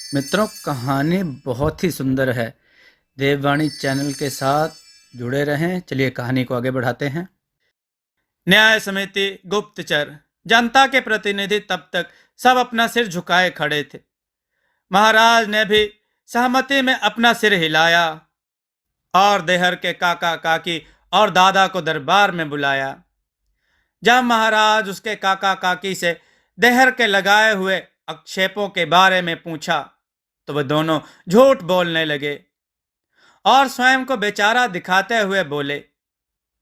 मित्रों, कहानी बहुत ही सुंदर है। देववाणी चैनल के साथ जुड़े रहें। चलिए कहानी को आगे बढ़ाते हैं। न्याय समिति गुप्तचर। जनता के प्रतिनिधि तब तक सब अपना सिर झुकाए खड़े थे। महाराज ने भी सहमति में अपना सिर हिलाया और देहर के काका काकी और दादा को दरबार में बुलाया। जब महाराज उसके काका काकी से देहर के लगाए हुए आक्षेपों के बारे में पूछा तो वे दोनों झूठ बोलने लगे और स्वयं को बेचारा दिखाते हुए बोले,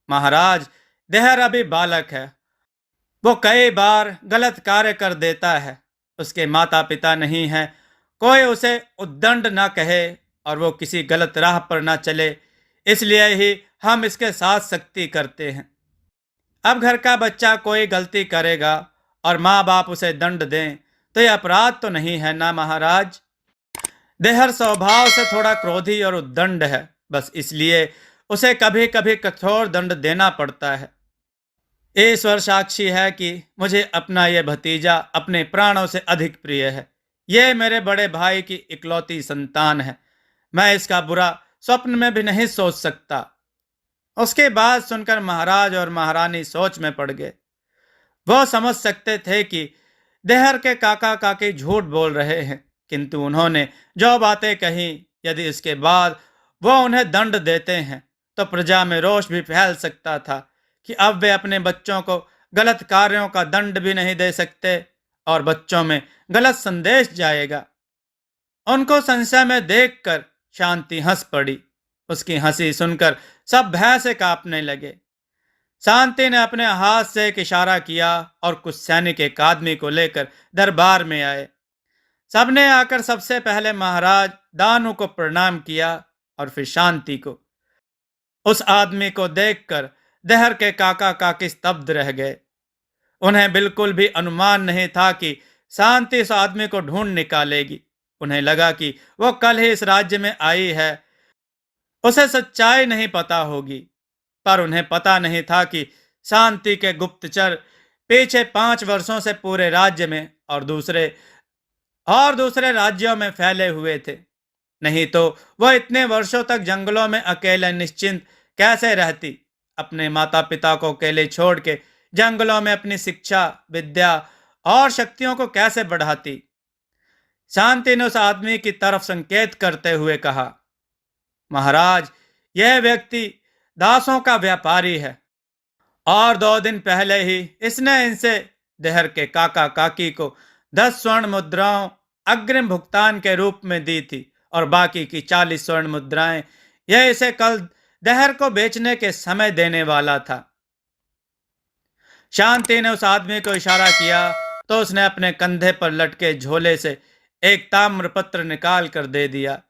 महाराज, देहर अभी बालक है। वो कई बार गलत कार्य कर देता है। उसके माता पिता नहीं है। कोई उसे उद्दंड ना कहे और वो किसी गलत राह पर ना चले, इसलिए ही हम इसके साथ सख्ती करते हैं। अब घर का बच्चा कोई गलती करेगा और माँ बाप उसे दंड दें तो यह अपराध तो नहीं है ना महाराज। देहर स्वभाव से थोड़ा क्रोधी और उद्दंड है, बस इसलिए उसे कभी कभी कठोर दंड देना पड़ता है। ईश्वर साक्षी है कि मुझे अपना यह भतीजा अपने प्राणों से अधिक प्रिय है। यह मेरे बड़े भाई की इकलौती संतान है। मैं इसका बुरा स्वप्न में भी नहीं सोच सकता। उसके बाद सुनकर महाराज और महारानी सोच में पड़ गए। वो समझ सकते थे कि देहर के काका काकी झूठ बोल रहे हैं, किंतु उन्होंने जो बातें कही, यदि इसके बाद वो उन्हें दंड देते हैं तो प्रजा में रोष भी फैल सकता था कि अब वे अपने बच्चों को गलत कार्यों का दंड भी नहीं दे सकते और बच्चों में गलत संदेश जाएगा। उनको संशय में देखकर शांति हंस पड़ी। उसकी हंसी सुनकर सब भय से कांपने लगे। शांति ने अपने हाथ से एक इशारा किया और कुछ सैनिक एक आदमी को लेकर दरबार में आए। सबने आकर सबसे पहले महाराज दानू को प्रणाम किया और फिर शांति को। उस आदमी को देखकर देहर के काका काकी स्तब्ध रह गए। उन्हें बिल्कुल भी अनुमान नहीं था कि शांति इस आदमी को ढूंढ निकालेगी। उन्हें लगा कि वो कल ही इस राज्य में आई है, उसे सच्चाई नहीं पता होगी। पर उन्हें पता नहीं था कि शांति के गुप्तचर पीछे 5 वर्षों से पूरे राज्य में और दूसरे राज्यों में फैले हुए थे। नहीं तो वह इतने वर्षों तक जंगलों में अकेले निश्चिंत कैसे रहती, अपने माता पिता को अकेले छोड़ के जंगलों में अपनी शिक्षा, विद्या और शक्तियों को कैसे बढ़ाती। शांति ने उस आदमी की तरफ संकेत करते हुए कहा, महाराज, यह व्यक्ति दासों का व्यापारी है और 2 दिन पहले ही इसने इनसे देहर के काका काकी को 10 स्वर्ण मुद्राओं अग्रिम भुगतान के रूप में दी थी और बाकी की 40 स्वर्ण मुद्राएं यह इसे कल देहर को बेचने के समय देने वाला था। शांति ने उस आदमी को इशारा किया तो उसने अपने कंधे पर लटके झोले से एक ताम्र पत्र निकाल कर दे दिया।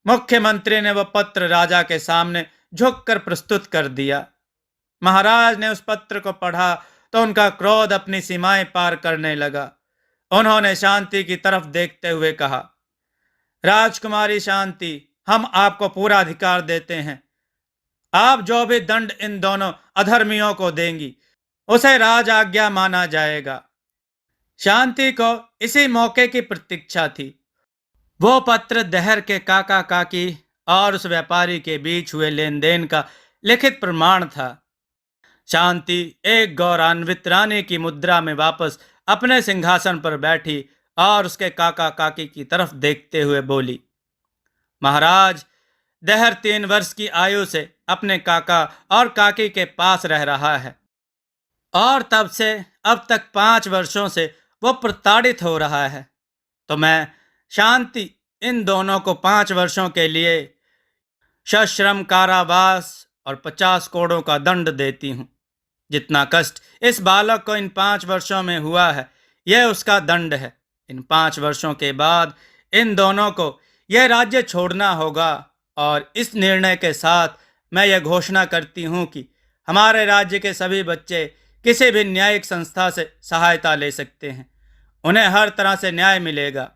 मुख्यमंत्री ने वह पत्र राजा के सामने झुककर प्रस्तुत कर दिया। महाराज ने उस पत्र को पढ़ा तो उनका क्रोध अपनी सीमाएं पार करने लगा। उन्होंने शांति की तरफ देखते हुए कहा, राजकुमारी शांति, हम आपको पूरा अधिकार देते हैं। आप जो भी दंड इन दोनों अधर्मियों को देंगी उसे राज आज्ञा माना जाएगा। शांति को इसी मौके की प्रतीक्षा थी। वो पत्र देहर के काका काकी और उस व्यापारी के बीच हुए लेन देन का लिखित प्रमाण था। शांति एक गौरवान्वित रानी की मुद्रा में वापस अपने सिंहासन पर बैठी और उसके काका काकी की तरफ देखते हुए बोली, महाराज, देहर 3 वर्ष की आयु से अपने काका और काकी के पास रह रहा है और तब से अब तक 5 वर्षों से वो प्रताड़ित हो रहा है। तो मैं शांति इन दोनों को 5 वर्षों के लिए सश्रम कारावास और 50 कोड़ों का दंड देती हूँ। जितना कष्ट इस बालक को इन 5 वर्षों में हुआ है, यह उसका दंड है। इन 5 वर्षों के बाद इन दोनों को यह राज्य छोड़ना होगा और इस निर्णय के साथ मैं यह घोषणा करती हूँ कि हमारे राज्य के सभी बच्चे किसी भी न्यायिक संस्था से सहायता ले सकते हैं। उन्हें हर तरह से न्याय मिलेगा।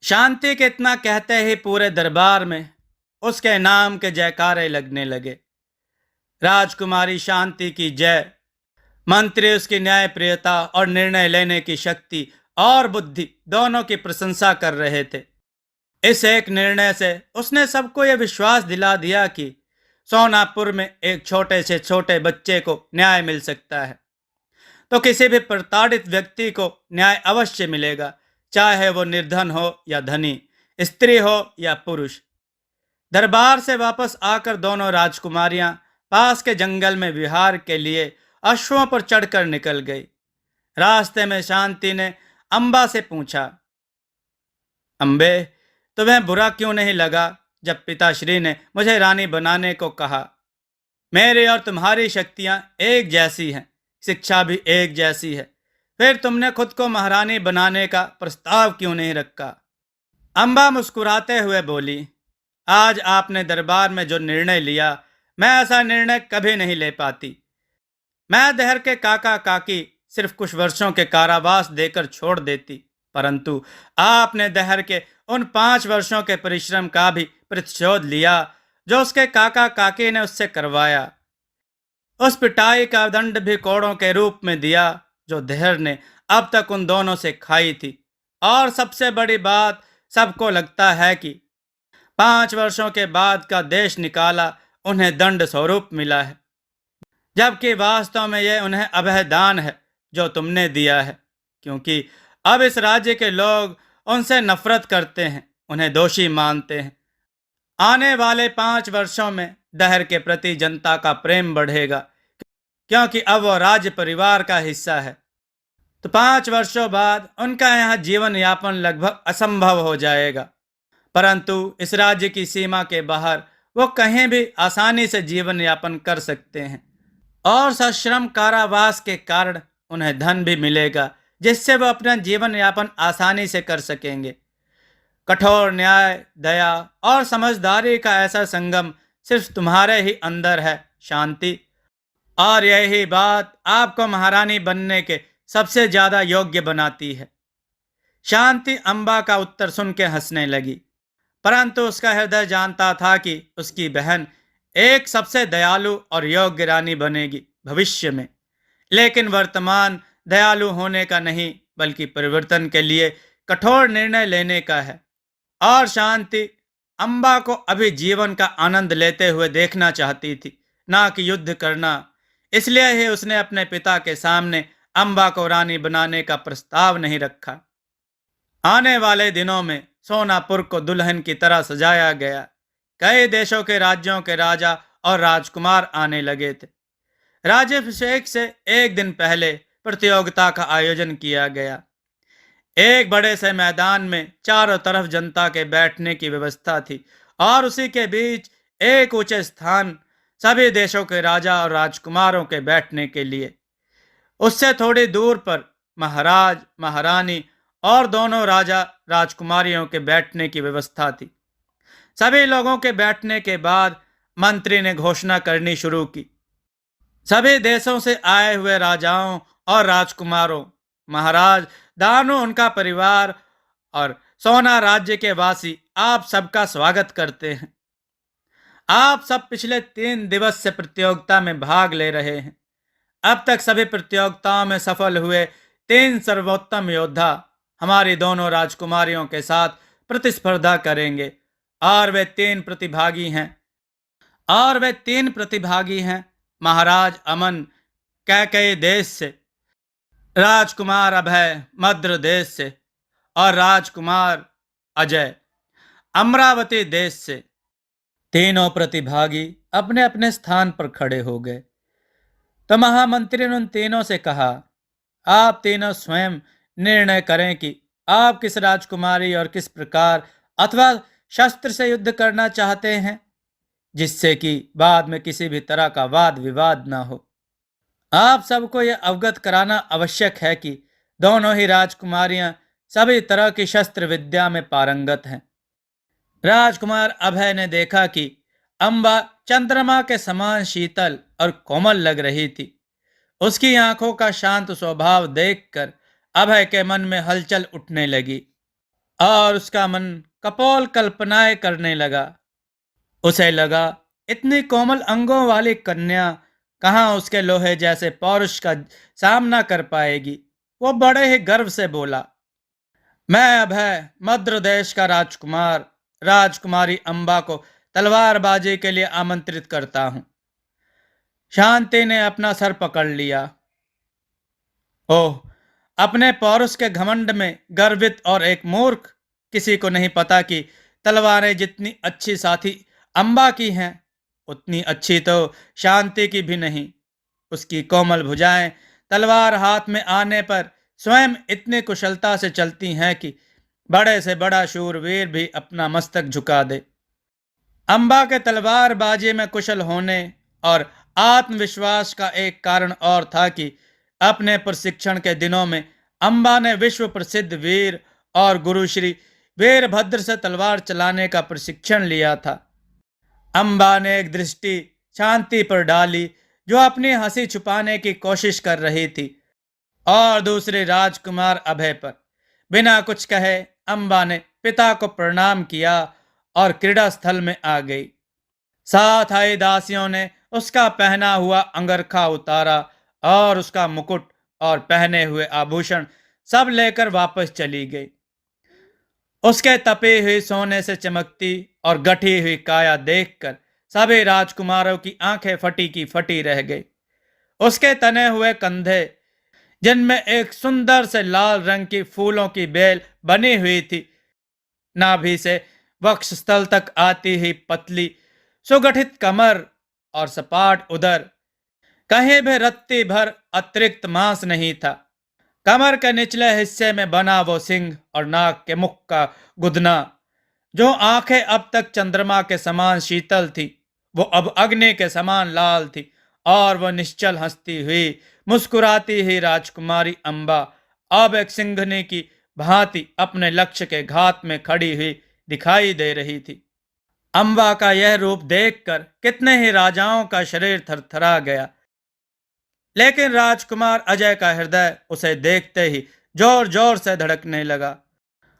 शांति के इतना कहते ही पूरे दरबार में उसके नाम के जयकारे लगने लगे। राजकुमारी शांति की जय। मंत्री उसकी न्यायप्रियता और निर्णय लेने की शक्ति और बुद्धि दोनों की प्रशंसा कर रहे थे। इस एक निर्णय से उसने सबको यह विश्वास दिला दिया कि सोनापुर में एक छोटे से छोटे बच्चे को न्याय मिल सकता है तो किसी भी प्रताड़ित व्यक्ति को न्याय अवश्य मिलेगा, चाहे वो निर्धन हो या धनी, स्त्री हो या पुरुष। दरबार से वापस आकर दोनों राजकुमारियां पास के जंगल में विहार के लिए अश्वों पर चढ़कर निकल गई। रास्ते में शांति ने अम्बा से पूछा, अम्बे, तुम्हें बुरा क्यों नहीं लगा जब पिताश्री ने मुझे रानी बनाने को कहा? मेरी और तुम्हारी शक्तियां एक जैसी हैं, शिक्षा भी एक जैसी है, फिर तुमने खुद को महारानी बनाने का प्रस्ताव क्यों नहीं रखा? अम्बा मुस्कुराते हुए बोली, आज आपने दरबार में जो निर्णय लिया, मैं ऐसा निर्णय कभी नहीं ले पाती। मैं दहर के काका काकी सिर्फ कुछ वर्षों के कारावास देकर छोड़ देती, परंतु आपने दहर के उन 5 वर्षों के परिश्रम का भी प्रतिशोध लिया जो उसके काका काकी ने उससे करवाया। उस पिटाई का दंड भी कोड़ों के रूप में दिया जो दहर ने अब तक उन दोनों से खाई थी। और सबसे बड़ी बात, सबको लगता है कि 5 वर्षों के बाद का देश निकाला उन्हें दंड स्वरूप मिला है, जबकि वास्तव में यह उन्हें अभय दान है जो तुमने दिया है, क्योंकि अब इस राज्य के लोग उनसे नफरत करते हैं, उन्हें दोषी मानते हैं। आने वाले 5 वर्षों में दहर के प्रति जनता का प्रेम बढ़ेगा, क्योंकि अब वो राज्य परिवार का हिस्सा है। तो 5 वर्षों बाद उनका यहाँ जीवन यापन लगभग असंभव हो जाएगा, परंतु इस राज्य की सीमा के बाहर वो कहीं भी आसानी से जीवन यापन कर सकते हैं और सश्रम कारावास के कारण उन्हें धन भी मिलेगा जिससे वो अपना जीवन यापन आसानी से कर सकेंगे। कठोर न्याय, दया और समझदारी का ऐसा संगम सिर्फ तुम्हारे ही अंदर है, शांति। और यही बात आपको महारानी बनने के सबसे ज्यादा योग्य बनाती है। शांति अम्बा का उत्तर सुन के हंसने लगी, परंतु उसका हृदय जानता था कि उसकी बहन एक सबसे दयालु और योग्य रानी बनेगी भविष्य में। लेकिन वर्तमान दयालु होने का नहीं, बल्कि परिवर्तन के लिए कठोर निर्णय लेने का है। और शांति अम्बा को अभी जीवन का आनंद लेते हुए देखना चाहती थी, ना कि युद्ध करना। इसलिए ही उसने अपने पिता के सामने अम्बा को रानी बनाने का प्रस्ताव नहीं रखा। आने वाले दिनों में सोनापुर को दुल्हन की तरह सजाया गया। कई देशों के राज्यों के राजा और राजकुमार आने लगे थे। राज्याभिषेक से एक दिन पहले प्रतियोगिता का आयोजन किया गया। एक बड़े से मैदान में चारों तरफ जनता के बैठने की व्यवस्था थी और उसी के बीच एक ऊंचे स्थान, सभी देशों के राजा और राजकुमारों के बैठने के लिए। उससे थोड़ी दूर पर महाराज, महारानी और दोनों राजा राजकुमारियों के बैठने की व्यवस्था थी। सभी लोगों के बैठने के बाद मंत्री ने घोषणा करनी शुरू की, सभी देशों से आए हुए राजाओं और राजकुमारों, महाराज, दानू, उनका परिवार और सोना राज्य के वासी आप सबका स्वागत करते हैं। आप सब पिछले 3 दिवस से प्रतियोगिता में भाग ले रहे हैं। अब तक सभी प्रतियोगिताओं में सफल हुए 3 सर्वोत्तम योद्धा हमारी दोनों राजकुमारियों के साथ प्रतिस्पर्धा करेंगे और वे तीन प्रतिभागी हैं महाराज अमन कैकेयी देश से, राजकुमार अभय मद्र देश से और राजकुमार अजय अमरावती देश से। तीनों प्रतिभागी अपने अपने स्थान पर खड़े हो गए। तो महामंत्री ने उन तीनों से कहा, आप तीनों स्वयं निर्णय करें कि आप किस राजकुमारी और किस प्रकार अथवा शस्त्र से युद्ध करना चाहते हैं, जिससे कि बाद में किसी भी तरह का वाद विवाद ना हो। आप सबको यह अवगत कराना आवश्यक है कि दोनों ही राजकुमारियां सभी तरह की शस्त्र विद्या में पारंगत हैं। राजकुमार अभय ने देखा कि अम्बा चंद्रमा के समान शीतल और कोमल लग रही थी। उसकी आंखों का शांत स्वभाव देखकर अभय के मन में हलचल उठने लगी और उसका मन कपोल कल्पनाएं करने लगा। उसे लगा, इतनी कोमल अंगों वाली कन्या कहाँ उसके लोहे जैसे पौरुष का सामना कर पाएगी। वो बड़े ही गर्व से बोला, मैं अभय मद्र देश का राजकुमार राजकुमारी अम्बा को तलवारबाजी के लिए आमंत्रित करता हूं। शांति ने अपना सर पकड़ लिया। ओह, अपने पौरुष के घमंड में गर्वित और एक मूर्ख। किसी को नहीं पता कि तलवारें जितनी अच्छी साथी अम्बा की हैं, उतनी अच्छी तो शांति की भी नहीं। उसकी कोमल भुजाएं तलवार हाथ में आने पर स्वयं इतनी कुशलता से चलती हैं कि बड़े से बड़ा शूरवीर भी अपना मस्तक झुका दे। अम्बा के तलवारबाजी में कुशल होने और आत्मविश्वास का एक कारण और था कि अपने प्रशिक्षण के दिनों में अम्बा ने विश्व प्रसिद्ध वीर और गुरु श्री वीरभद्र से तलवार चलाने का प्रशिक्षण लिया था। अम्बा ने एक दृष्टि शांति पर डाली, जो अपनी हंसी छुपाने की कोशिश कर रही थी, और दूसरे राजकुमार अभय पर। बिना कुछ कहे अम्बा ने पिता को प्रणाम किया और क्रीड़ा स्थल में आ गई। साथ आई दासियों ने उसका पहना हुआ अंगरखा उतारा और उसका मुकुट और पहने हुए आभूषण सब लेकर वापस चली गई। उसके तपी हुई सोने से चमकती और गठी हुई काया देखकर सभी राजकुमारों की आंखें फटी की फटी रह गई। उसके तने हुए कंधे, जिनमें एक सुंदर से लाल रंग की फूलों की बेल बनी हुई थी, नाभि से वक्षस्थल तक आती हुई पतली सुगठित कमर और सपाट उदर, कहीं भी रत्ती भर अतिरिक्त मांस नहीं था। कमर के निचले हिस्से में बना वो सिंह और नाक के मुख का गुदना, जो आंखें अब तक चंद्रमा के समान शीतल थी, वो अब अग्नि के समान लाल थी। और वह निश्चल हंसती हुई मुस्कुराती हुई राजकुमारी अम्बा अब एक सिंघनी की भांति अपने लक्ष्य के घात में खड़ी हुई दिखाई दे रही थी। अम्बा का यह रूप देखकर कितने ही राजाओं का शरीर थरथरा गया, लेकिन राजकुमार अजय का हृदय उसे देखते ही जोर जोर से धड़कने लगा।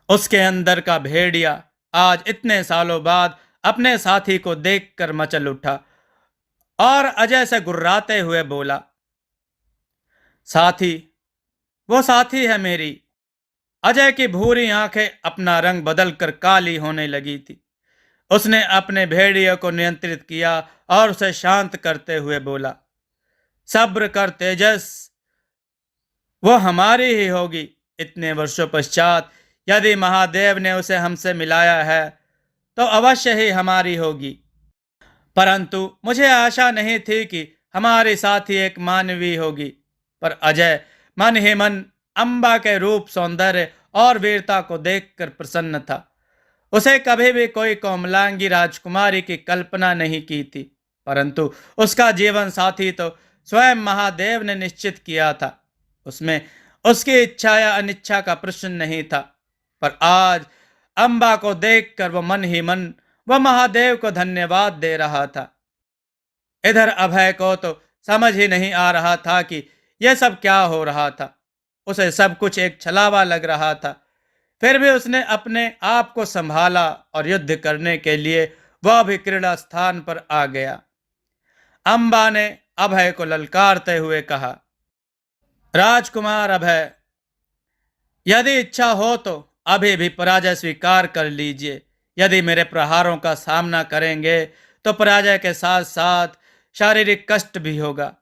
उसके अंदर का भेड़िया आज इतने सालों बाद अपने साथी को देखकर मचल उठा और अजय से गुर्राते हुए बोला, साथी, वो साथी है मेरी। अजय की भूरी आंखें अपना रंग बदलकर काली होने लगी थी। उसने अपने भेड़िए को नियंत्रित किया और उसे शांत करते हुए बोला, सब्र कर तेजस, वो हमारी ही होगी। इतने वर्षों पश्चात यदि महादेव ने उसे हमसे मिलाया है तो अवश्य ही हमारी होगी। परंतु मुझे आशा नहीं थी कि हमारे साथ ही एक मानवी होगी। पर अजय मन ही मन अम्बा के रूप, सौंदर्य और वीरता को देखकर प्रसन्न था। उसे कभी भी कोई कोमलांगी राजकुमारी की कल्पना नहीं की थी, परंतु उसका जीवन साथी तो स्वयं महादेव ने निश्चित किया था। उसमें उसकी इच्छा या अनिच्छा का प्रश्न नहीं था। पर आज अम्बा को देखकर वो मन ही मन वह महादेव को धन्यवाद दे रहा था। इधर अभय को तो समझ ही नहीं आ रहा था कि यह सब क्या हो रहा था। उसे सब कुछ एक छलावा लग रहा था। फिर भी उसने अपने आप को संभाला और युद्ध करने के लिए वह भी क्रीड़ा स्थान पर आ गया। अम्बा ने अभय को ललकारते हुए कहा, राजकुमार अभय, यदि इच्छा हो तो अभी भी पराजय स्वीकार कर लीजिए। यदि मेरे प्रहारों का सामना करेंगे तो पराजय के साथ साथ शारीरिक कष्ट भी होगा।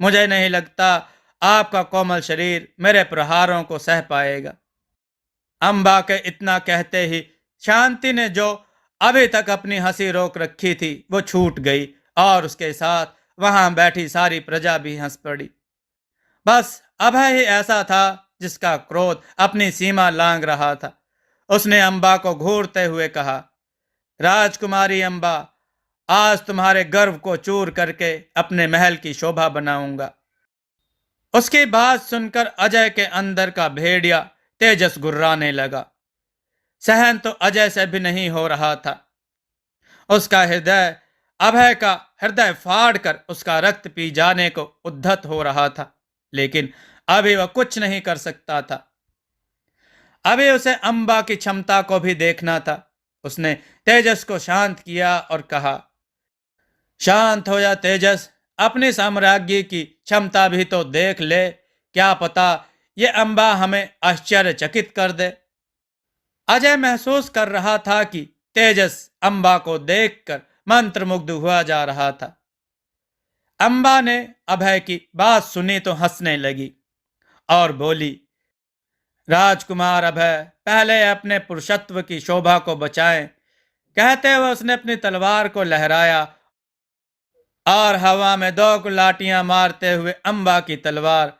मुझे नहीं लगता आपका कोमल शरीर मेरे प्रहारों को सह पाएगा। अम्बा के इतना कहते ही शांति ने जो अभी तक अपनी हंसी रोक रखी थी वो छूट गई और उसके साथ वहां बैठी सारी प्रजा भी हंस पड़ी। बस अभय ही ऐसा था जिसका क्रोध अपनी सीमा लांघ रहा था। उसने अम्बा को घूरते हुए कहा, राजकुमारी अम्बा, आज तुम्हारे गर्व को चूर करके अपने महल की शोभा बनाऊंगा। उसकी बात सुनकर अजय के अंदर का भेड़िया तेजस गुर्राने लगा। सहन तो अजय से भी नहीं हो रहा था। उसका हृदय अभय का हृदय फाड़कर उसका रक्त पी जाने को उद्धत हो रहा था, लेकिन अभी वह कुछ नहीं कर सकता था। अभी उसे अम्बा की क्षमता को भी देखना था। उसने तेजस को शांत किया और कहा, शांत हो जा तेजस, अपनी साम्राज्ञी की क्षमता भी तो देख ले। क्या पता ये अम्बा हमें आश्चर्यचकित कर दे। अजय महसूस कर रहा था कि तेजस अम्बा को देखकर मंत्रमुग्ध हुआ जा रहा था। अम्बा ने अभय की बात सुनी तो हंसने लगी और बोली, राजकुमार अभय पहले अपने पुरुषत्व की शोभा को बचाएं। कहते हुए उसने अपनी तलवार को लहराया और हवा में दो कुलाटियां मारते हुए अम्बा की तलवार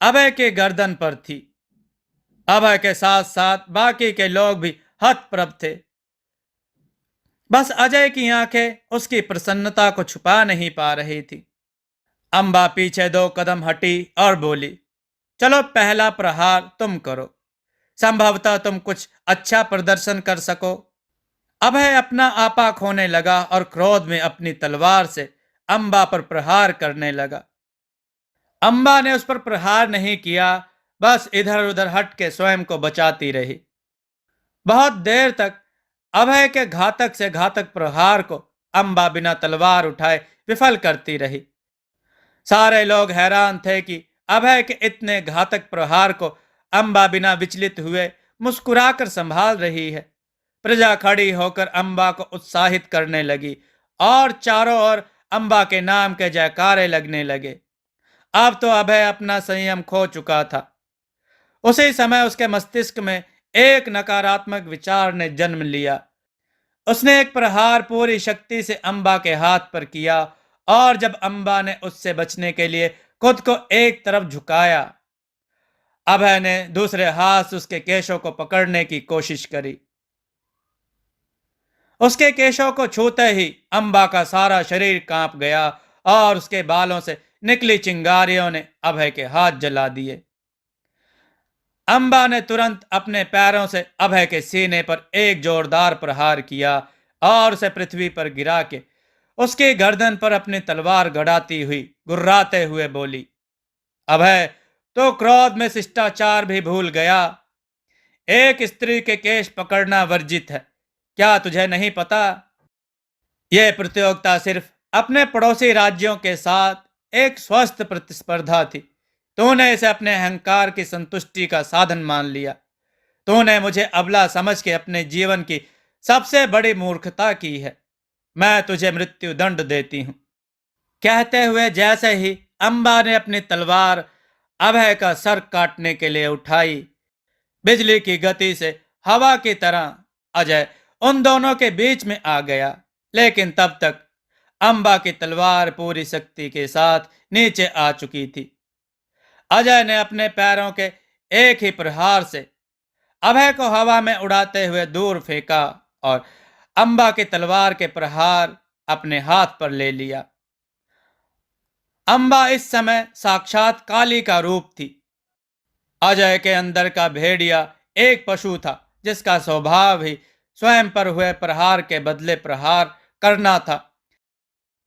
अभय के गर्दन पर थी। अभय के साथ साथ बाकी के लोग भी हतप्रभ थे। बस अजय की आंखें उसकी प्रसन्नता को छुपा नहीं पा रही थी। अम्बा पीछे 2 कदम हटी और बोली, चलो पहला प्रहार तुम करो, संभवतः तुम कुछ अच्छा प्रदर्शन कर सको। अभय अपना आपा खोने लगा और क्रोध में अपनी तलवार से अम्बा पर प्रहार करने लगा। अम्बा ने उस पर प्रहार नहीं किया, बस इधर उधर हट के स्वयं को बचाती रही। बहुत देर तक अभय के घातक से घातक प्रहार को अम्बा बिना तलवार उठाए विफल करती रही। सारे लोग हैरान थे कि अभय के इतने घातक प्रहार को अम्बा बिना विचलित हुए मुस्कुराकर संभाल रही है। प्रजा खड़ी होकर अम्बा को उत्साहित करने लगी और चारों ओर अम्बा के नाम के जयकारे लगने लगे। अब तो अभय अपना संयम खो चुका था। उसी समय उसके मस्तिष्क में एक नकारात्मक विचार ने जन्म लिया। उसने एक प्रहार पूरी शक्ति से अम्बा के हाथ पर किया और जब अम्बा ने उससे बचने के लिए खुद को एक तरफ झुकाया, अभय ने दूसरे हाथ से उसके केशों को पकड़ने की कोशिश करी। उसके केशों को छूते ही अम्बा का सारा शरीर कांप गया और उसके बालों से निकली चिंगारियों ने अभय के हाथ जला दिए। अम्बा ने तुरंत अपने पैरों से अभय के सीने पर एक जोरदार प्रहार किया और उसे पृथ्वी पर गिरा के उसकी गर्दन पर अपनी तलवार गड़ाती हुई गुर्राते हुए बोली, अभय तो क्रोध में शिष्टाचार भी भूल गया। एक स्त्री के केश पकड़ना वर्जित है, क्या तुझे नहीं पता? यह प्रतियोगिता सिर्फ अपने पड़ोसी राज्यों के साथ एक स्वस्थ प्रतिस्पर्धा थी। तूने इसे अपने अहंकार की संतुष्टि का साधन मान लिया। तूने मुझे अबला समझ के अपने जीवन की सबसे बड़ी मूर्खता की है। मैं तुझे मृत्यु दंड देती हूं। कहते हुए जैसे ही अम्बा ने अपनी तलवार अभय का सर काटने के लिए उठाई, बिजली की गति से हवा की तरह अजय उन दोनों के बीच में आ गया। लेकिन तब तक अम्बा की तलवार पूरी शक्ति के साथ नीचे आ चुकी थी। अजय ने अपने पैरों के एक ही प्रहार से अभय को हवा में उड़ाते हुए दूर फेंका और अम्बा की तलवार के प्रहार अपने हाथ पर ले लिया। अम्बा इस समय साक्षात काली का रूप थी। अजय के अंदर का भेड़िया एक पशु था जिसका स्वभाव ही स्वयं पर हुए प्रहार के बदले प्रहार करना था।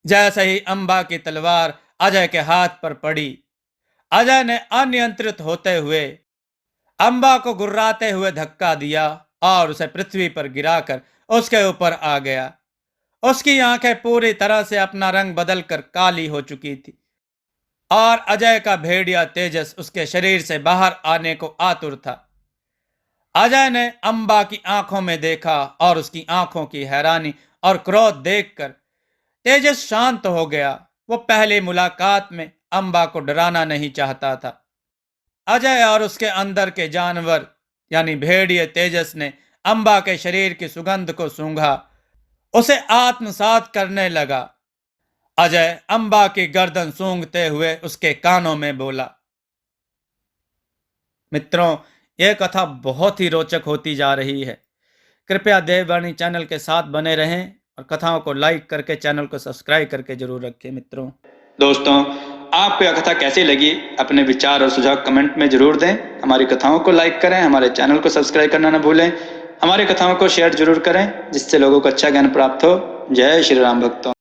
जैसे ही अम्बा की तलवार अजय के हाथ पर पड़ी, अजय ने अनियंत्रित होते हुए अम्बा को गुर्राते हुए धक्का दिया और उसे पृथ्वी पर गिराकर उसके ऊपर आ गया। उसकी आंखें पूरी तरह से अपना रंग बदलकर काली हो चुकी थी और अजय का भेड़िया तेजस उसके शरीर से बाहर आने को आतुर था। अजय ने अम्बा की आंखों में देखा और उसकी आंखों की हैरानी और क्रोध देखकर तेजस शांत हो गया। वो पहली मुलाकात में अम्बा को डराना नहीं चाहता था। अजय और उसके अंदर के जानवर यानी भेड़िए तेजस ने अम्बा के शरीर की सुगंध को सूंघा, उसे आत्मसात करने लगा। अजय अम्बा की गर्दन सूंघते हुए उसके कानों में बोला। मित्रों, यह कथा बहुत ही रोचक होती जा रही है। कृपया देववाणी चैनल के साथ बने रहें और कथाओं को लाइक करके चैनल को सब्सक्राइब करके जरूर रखें। मित्रों, दोस्तों, आपको यह कथा कैसी लगी अपने विचार और सुझाव कमेंट में जरूर दें। हमारी कथाओं को लाइक करें, हमारे चैनल को सब्सक्राइब करना न भूलें। हमारी कथाओं को शेयर जरूर करें जिससे लोगों को अच्छा ज्ञान प्राप्त हो। जय श्री राम भक्तों।